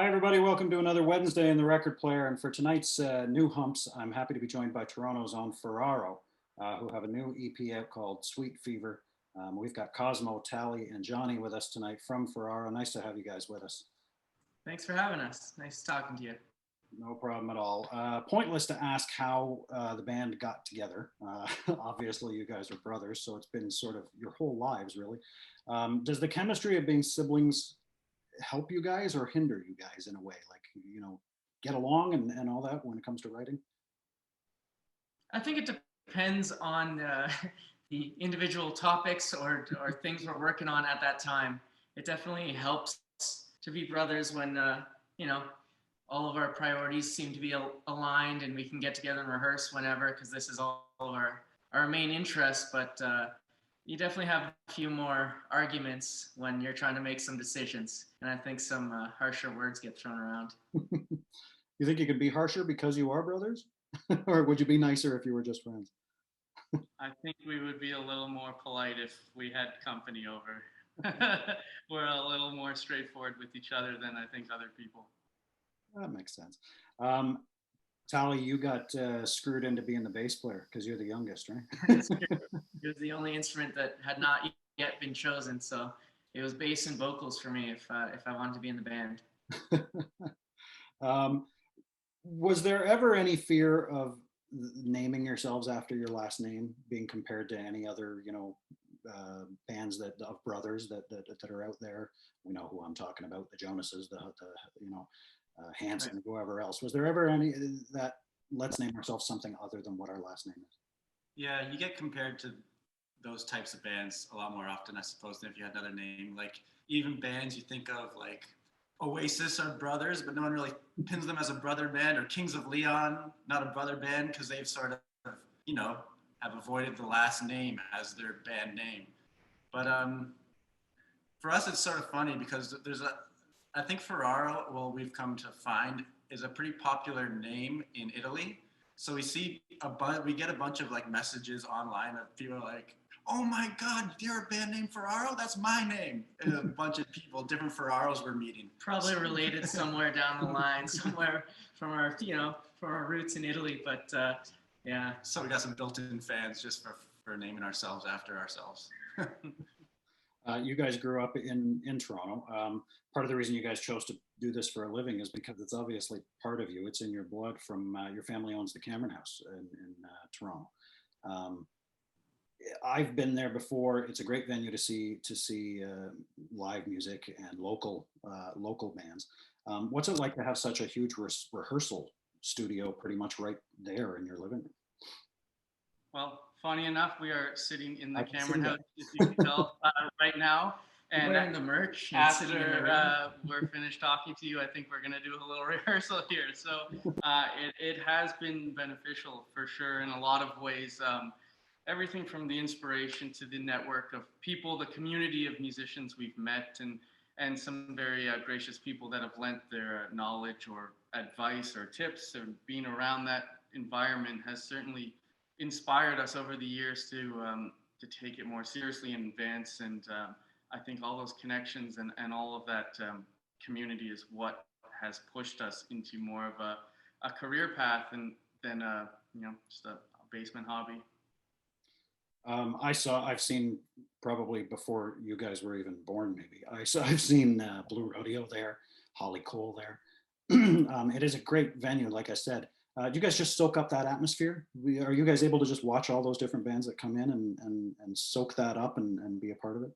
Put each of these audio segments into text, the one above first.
Hi, everybody. Welcome to another Wednesday in the Record Player. And for tonight's new Humps, I'm happy to be joined by Toronto's own Ferraro, who have a new EP out called Sweet Fever. We've got Cosmo, Tally, and Gianni with us tonight from Ferraro. Nice to have you guys with us. Thanks for having us. Nice talking to you. No problem at all. Pointless to ask how the band got together. Obviously, you guys are brothers, so it's been sort of your whole lives, really. Does the chemistry of being siblings help you guys or hinder you guys in a way? Like, get along and all that when it comes to writing? I think it depends on the individual topics or things we're working on at that time. It definitely helps to be brothers when, you know, all of our priorities seem to be aligned and we can get together and rehearse whenever because this is all of our main interest. But you definitely have a few more arguments when you're trying to make some decisions. And I think some harsher words get thrown around. You think you could be harsher because you are brothers? Or would you be nicer if you were just friends? I think we would be a little more polite if we had company over. We're a little more straightforward with each other than I think other people. That makes sense. Um, Tally, you got screwed into being the bass player because you're the youngest, right? It was the only instrument that had not yet been chosen, so it was bass and vocals for me if I wanted to be in the band. um, was there ever any fear of naming yourselves after your last name being compared to any other, bands that of brothers that are out there? We know who I'm talking about, the Jonases, Hanson, Right. whoever else. Was there ever any that let's name ourselves something other than what our last name is? Yeah, you get compared to those types of bands a lot more often, I suppose, than if you had another name. Like even bands you think of like Oasis are brothers, but no one really pins them as a brother band, or Kings of Leon, not a brother band, because they've sort of, you know, have avoided the last name as their band name. But for us, it's sort of funny because I think Ferraro, well, we've come to find, is a pretty popular name in Italy. So we get a bunch of like messages online of people like, "Oh my God, you're a band named Ferraro? That's my name." And a bunch of people, different Ferraros we're meeting. Probably related somewhere down the line, somewhere from from our roots in Italy. But yeah. So we got some built-in fans just for naming ourselves after ourselves. You guys grew up in Toronto. Part of the reason you guys chose to do this for a living is because it's obviously part of you. It's in your blood from your family owns the Cameron House in Toronto. Um, I've been there before. It's a great venue to see live music and local bands. What's it like to have such a huge rehearsal studio pretty much right there in your living room? Well, funny enough, we are sitting in the I can see Cameron that. House, if you can tell, right now. And And wearing the merch and sitting in the after room. we're finished talking to you, I think we're going to do a little rehearsal here. So it has been beneficial for sure in a lot of ways. Everything from the inspiration to the network of people, the community of musicians we've met, and some very gracious people that have lent their knowledge or advice or tips, or being around that environment has certainly inspired us over the years to take it more seriously and advance. And I think all those connections and all of that community is what has pushed us into more of a career path than just a basement hobby. I've seen probably before you guys were even born, maybe. I've seen Blue Rodeo there, Holly Cole there. It is a great venue, like I said. Do you guys just soak up that atmosphere? Are you guys able to just watch all those different bands that come in and soak that up and be a part of it?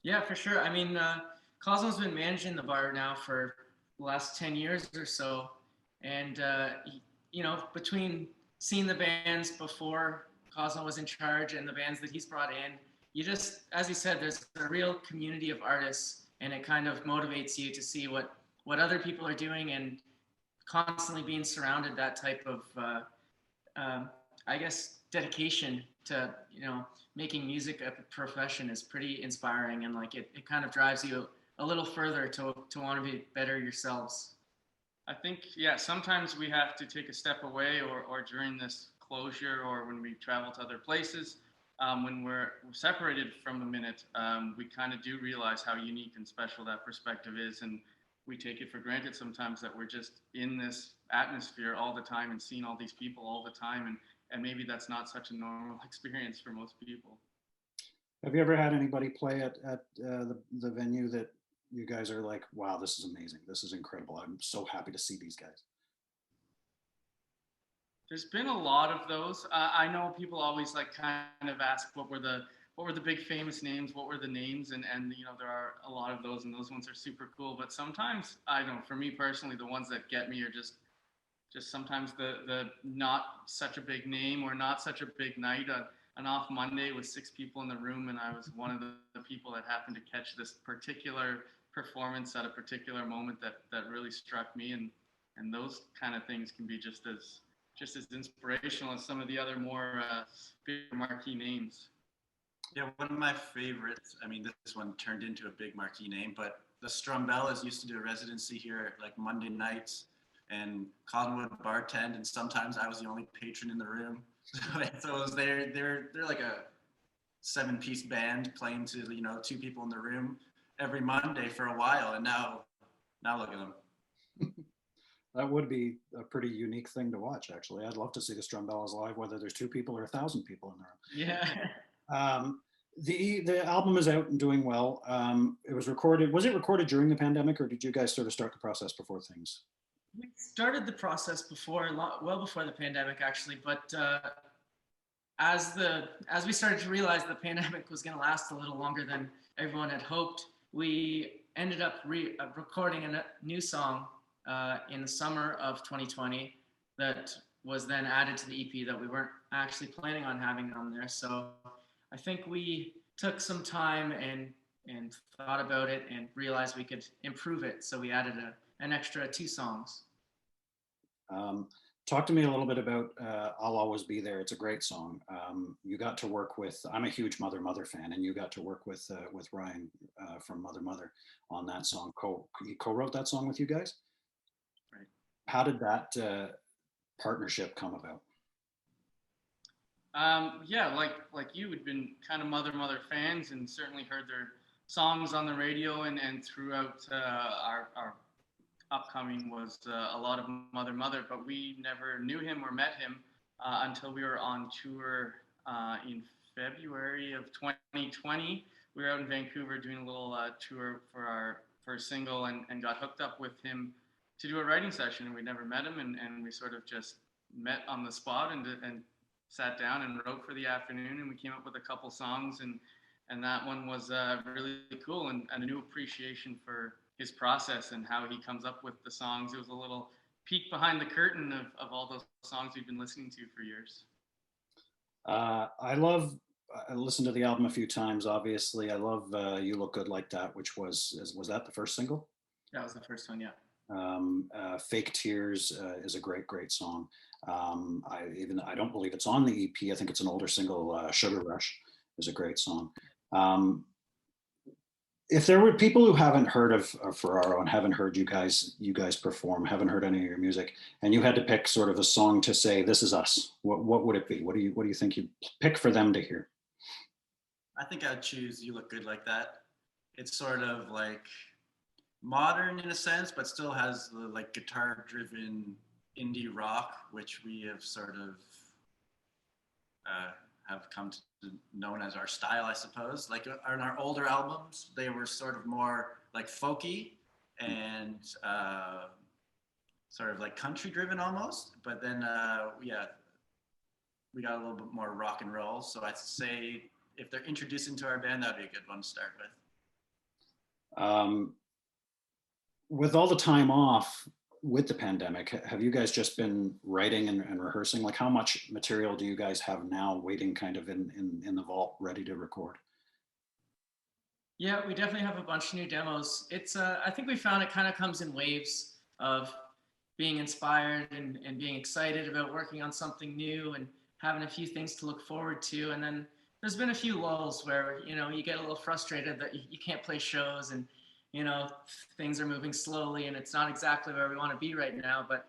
Yeah, for sure. I mean, Cosmo's been managing the bar now for the last 10 years or so. And, between seeing the bands before Cosmo was in charge and the bands that he's brought in, you just, as you said, there's a real community of artists, and it kind of motivates you to see what other people are doing, and constantly being surrounded that type of, I guess, dedication to, making music a profession is pretty inspiring. And like it kind of drives you a little further to want to be better yourselves. I think, yeah, sometimes we have to take a step away or during this closure or when we travel to other places, when we're separated from a minute, we kind of do realize how unique and special that perspective is. And we take it for granted sometimes that we're just in this atmosphere all the time and seeing all these people all the time, and maybe that's not such a normal experience for most people. Have you ever had anybody play at the venue that you guys are like, wow, this is amazing, this is incredible, I'm so happy to see these guys? There's been a lot of those. I know people always like kind of ask what were the big famous names, what were the names, and you know, there are a lot of those, and those ones are super cool. But sometimes, I don't know, for me personally, the ones that get me are just sometimes the not such a big name or not such a big night. An off Monday with 6 people in the room, and I was one of the people that happened to catch this particular performance at a particular moment that really struck me, and those kind of things can be just as inspirational as some of the other more big marquee names. Yeah, one of my favorites, I mean, this one turned into a big marquee name, but the Strumbellas used to do a residency here like Monday nights, and Cosmo would bartend, and sometimes I was the only patron in the room. So it was they're like a 7-piece band playing to, you know, 2 people in the room every Monday for a while, and now look at them. That would be a pretty unique thing to watch, actually. I'd love to see the Strumbellas live, whether there's 2 people or 1,000 people in the room. Yeah. The album is out and doing well. It was recorded. Was it recorded during the pandemic, or did you guys sort of start the process before things? We started the process well before the pandemic, actually. But as we started to realize the pandemic was going to last a little longer than everyone had hoped, we ended up recording a new song in the summer of 2020 that was then added to the EP that we weren't actually planning on having on there. So I think we took some time and thought about it and realized we could improve it. So we added an extra 2 songs. Talk to me a little bit about I'll Always Be There. It's a great song. You got to work with, I'm a huge Mother fan, and you got to work with Ryan from Mother on that song. He co-wrote that song with you guys? Right. How did that partnership come about? Yeah, like you had been kind of Mother fans, and certainly heard their songs on the radio and throughout our upcoming was a lot of Mother, but we never knew him or met him until we were on tour in February of 2020. We were out in Vancouver doing a little tour for our first single, and got hooked up with him to do a writing session. We never met him, and we sort of just met on the spot and sat down and wrote for the afternoon, and we came up with a couple songs, and that one was really cool, and a new appreciation for his process and how he comes up with the songs. It was a little peek behind the curtain of all those songs we've been listening to for years. I listened to the album a few times, obviously. I love You Look Good Like That, which was that the first single? That was the first one, yeah. Fake Tears is a great song. I don't believe it's on the EP. I think it's an older single. Sugar Rush is a great song. If there were people who haven't heard of Ferraro and haven't heard you guys perform, haven't heard any of your music, and you had to pick sort of a song to say, this is us, what would it be? What do you think you'd pick for them to hear? I think I'd choose You Look Good Like That. It's sort of like modern in a sense, but still has the like guitar-driven indie rock, which we have sort of have come to known as our style, I suppose. Like on our older albums, they were sort of more like folky and sort of like country-driven almost. But then, we got a little bit more rock and roll. So I'd say if they're introduced into our band, that'd be a good one to start with. With all the time off with the pandemic, have you guys just been writing and rehearsing? Like, how much material do you guys have now waiting kind of in the vault ready to record? Yeah, we definitely have a bunch of new demos. It's I think we found it kind of comes in waves of being inspired and being excited about working on something new and having a few things to look forward to. And then there's been a few lulls where, you know, you get a little frustrated that you can't play shows, and you know, things are moving slowly and it's not exactly where we want to be right now. But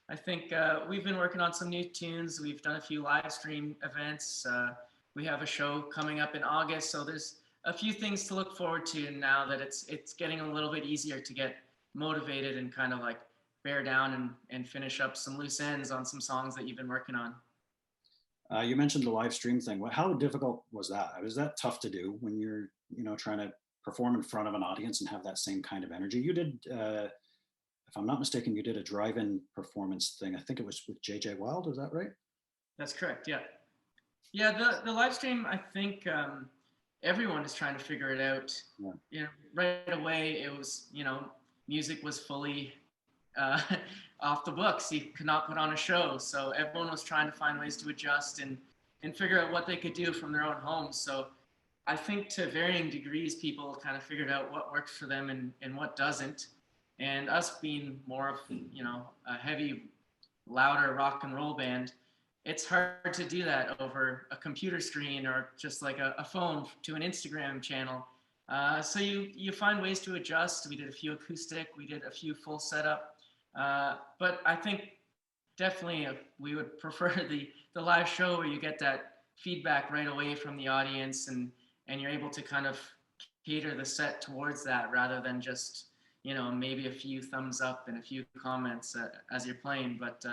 I think we've been working on some new tunes. We've done a few live stream events. We have a show coming up in August. So there's a few things to look forward to now that it's getting a little bit easier to get motivated and kind of like bear down and finish up some loose ends on some songs that you've been working on. You mentioned the live stream thing. How difficult was that? Was that tough to do when you're, trying to perform in front of an audience and have that same kind of energy? You did, if I'm not mistaken, you did a drive-in performance thing. I think it was with JJ Wild. Is that right? That's correct. Yeah. Yeah. The live stream, I think everyone is trying to figure it out. Yeah. Right away, it was, music was fully off the books. He could not put on a show. So everyone was trying to find ways to adjust and figure out what they could do from their own homes. So I think to varying degrees, people kind of figured out what works for them and what doesn't. And us being more of, a heavy, louder rock and roll band, it's hard to do that over a computer screen or just like a phone to an Instagram channel. So you find ways to adjust. We did a few acoustic, we did a few full setup. But I think definitely we would prefer the live show where you get that feedback right away from the audience and you're able to kind of cater the set towards that rather than just, maybe a few thumbs up and a few comments as you're playing, but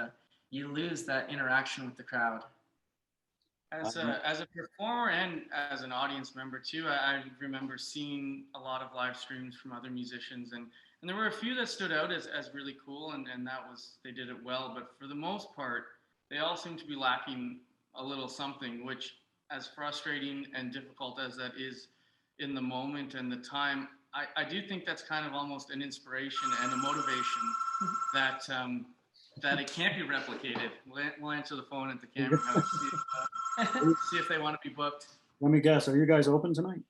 you lose that interaction with the crowd. As a performer and as an audience member too, I remember seeing a lot of live streams from other musicians, and there were a few that stood out as really cool, and they did it well. But for the most part, they all seem to be lacking a little something, which, as frustrating and difficult as that is in the moment and the time, I do think that's kind of almost an inspiration and a motivation that that it can't be replicated. We'll answer the phone at the camera house, see if they want to be booked. Let me guess. Are you guys open tonight?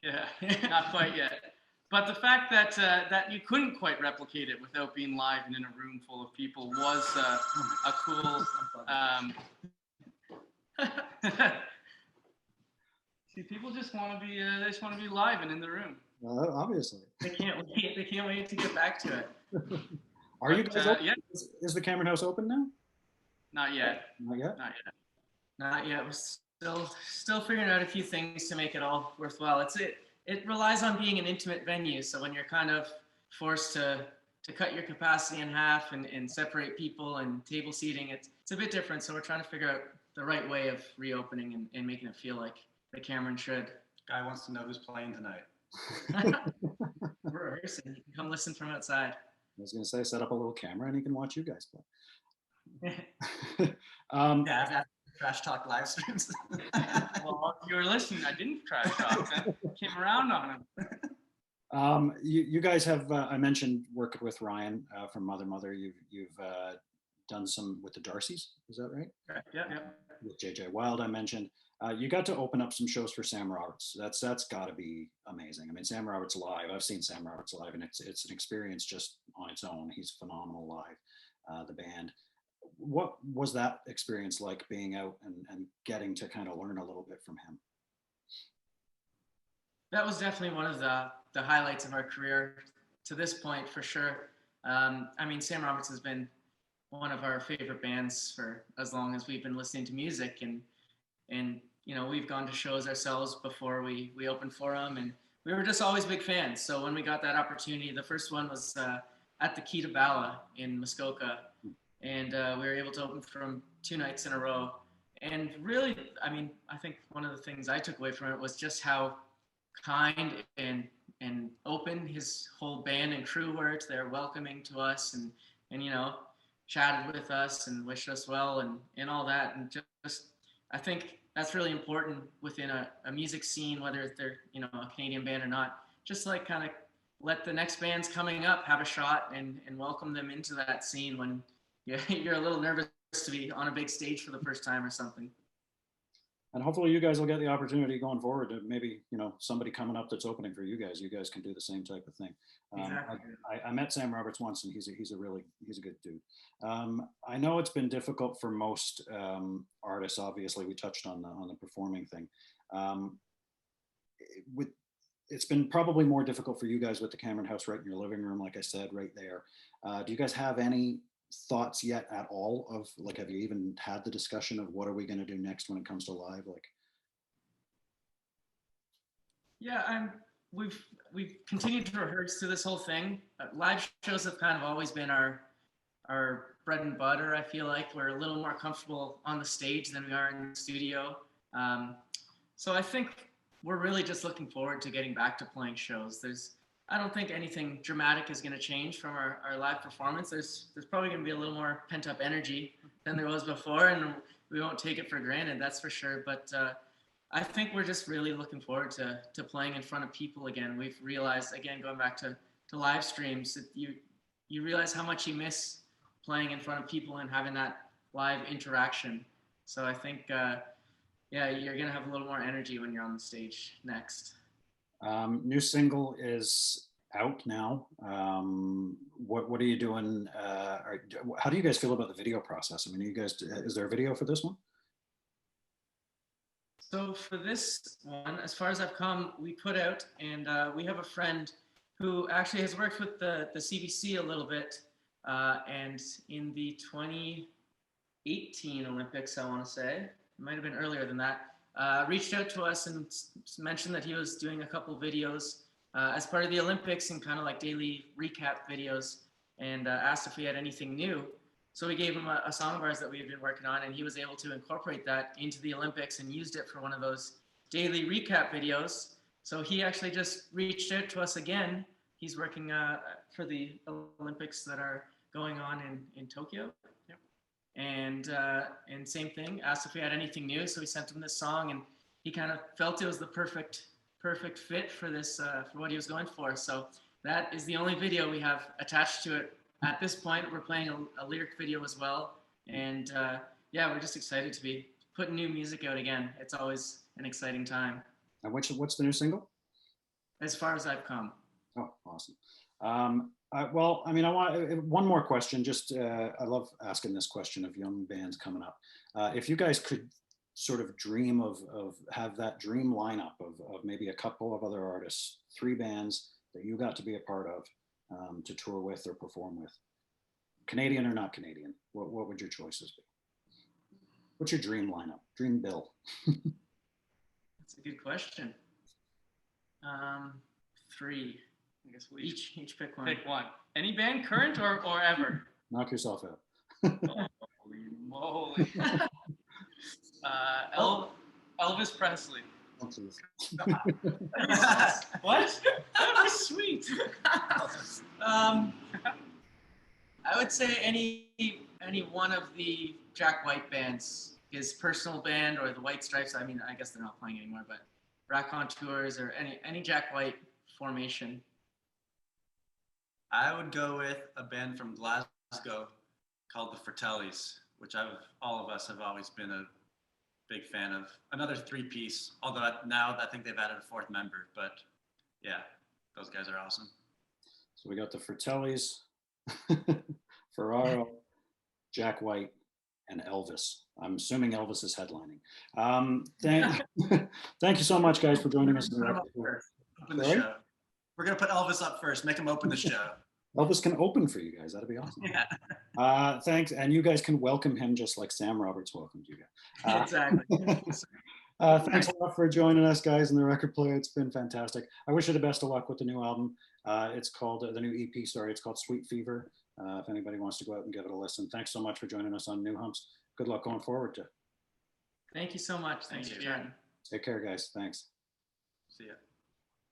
Yeah, not quite yet. But the fact that that you couldn't quite replicate it without being live and in a room full of people was a cool. See, people just want to be. They just want to be live and in the room. Well, obviously. They can't wait. They can't wait to get back to it. Are you guys open? Yeah. Is the Cameron House open now? Not yet. Not yet? Not yet. Not yet. We're still figuring out a few things to make it all worthwhile. It relies on being an intimate venue. So when you're kind of forced to cut your capacity in half and separate people and table seating, it's a bit different. So we're trying to figure out the right way of reopening and making it feel like the Cameron should. Guy wants to know who's playing tonight. We're rehearsing. You can come listen from outside. I was going to say, set up a little camera and he can watch you guys play. Yeah, I've had trash talk live streams. Well, if you were listening, I didn't trash talk. I came around on him. You guys have, I mentioned working with Ryan from Mother. You've done some with the Darcys, is that right? Correct. Yeah. With JJ Wild, I mentioned. You got to open up some shows for Sam Roberts. That's got to be amazing. I mean, Sam Roberts live. I've seen Sam Roberts live, and it's an experience just on its own. He's phenomenal live. The band. What was that experience like, being out and getting to kind of learn a little bit from him? That was definitely one of the highlights of our career to this point, for sure. I mean, Sam Roberts has been one of our favorite bands for as long as we've been listening to music, and we've gone to shows ourselves before we opened for them, and we were just always big fans. So when we got that opportunity, the first one was at the Key to Bala in Muskoka, and we were able to open for him 2 nights in a row. And really, I mean, I think one of the things I took away from it was just how kind and open his whole band and crew were. They're welcoming to us and chatted with us and wished us well and all that. And just, I think that's really important within a music scene, whether they're, a Canadian band or not. Just like kind of let the next bands coming up have a shot and welcome them into that scene when you're a little nervous to be on a big stage for the first time or something. And hopefully you guys will get the opportunity going forward to maybe, somebody coming up that's opening for you guys can do the same type of thing. Exactly. I met Sam Roberts once, and he's a good dude. I know it's been difficult for most artists. Obviously, we touched on the performing thing. It's been probably more difficult for you guys with the Cameron House right in your living room, like I said, right there. Do you guys have any thoughts yet at all of, like, have you even had the discussion of what are we going to do next when it comes to live? Like, yeah, we've continued to rehearse through this whole thing. Live shows have kind of always been our bread and butter. I feel like we're a little more comfortable on the stage than we are in the studio. So I think we're really just looking forward to getting back to playing shows. I don't think anything dramatic is going to change from our live performance. There's probably going to be a little more pent up energy than there was before, and we won't take it for granted, that's for sure. But I think we're just really looking forward to playing in front of people again. We've realized, again, going back to live streams, that you realize how much you miss playing in front of people and having that live interaction. So I think, yeah, you're going to have a little more energy when you're on the stage next. New single is out now. What are you doing? How do you guys feel about the video process? I mean, is there a video for this one? So for this one, as far as I've come, we put out, and we have a friend who actually has worked with the CBC a little bit, and in the 2018 Olympics, I want to say, it might have been earlier than that, reached out to us and mentioned that he was doing a couple videos as part of the Olympics and kind of like daily recap videos, and asked if we had anything new. So we gave him a song of ours that we had been working on, and he was able to incorporate that into the Olympics and used it for one of those daily recap videos. So he actually just reached out to us again. He's working for the Olympics that are going on in Tokyo. Yep. And same thing, asked if we had anything new. So we sent him this song, and he kind of felt it was the perfect fit for this, for what he was going for. So that is the only video we have attached to it. At this point, we're playing a lyric video as well. And yeah, we're just excited to be putting new music out again. It's always an exciting time. And what's the new single? As Far As I've Come. Oh, awesome. Well, I mean, I want one more question. Just, I love asking this question of young bands coming up. If you guys could sort of dream of have that dream lineup of maybe a couple of other artists, 3 bands that you got to be a part of, to tour with or perform with, Canadian or not Canadian, what would your choices be? What's your dream lineup? Dream bill? That's a good question. 3. I guess we'll each pick one. Pick one. Any band, current or ever? Knock yourself out. Holy moly. Elvis Presley. Oh, geez. What? That would be sweet. I would say any one of the Jack White bands, his personal band or the White Stripes. I mean, I guess they're not playing anymore, but Raconteurs or any Jack White formation. I would go with a band from Glasgow called the Fratellis, which all of us have always been a big fan of. Another 3-piece, although now I think they've added a 4th member, but yeah, those guys are awesome. So we got the Fratellis, Ferraro, Jack White, and Elvis. I'm assuming Elvis is headlining. Thank you so much, guys, for joining us. Open the show. We're going to put Elvis up first, make him open the show. Elvis can open for you guys. That'd be awesome. Yeah. Thanks. And you guys can welcome him just like Sam Roberts welcomed you guys. Exactly. Thanks a lot for joining us, guys, in the record player. It's been fantastic. I wish you the best of luck with the new album. It's called, the new EP, sorry, it's called Sweet Fever. If anybody wants to go out and give it a listen. Thanks so much for joining us on New Humps. Good luck going forward, too. Thank you so much. Thanks for joining. Take care, guys. Thanks. See ya.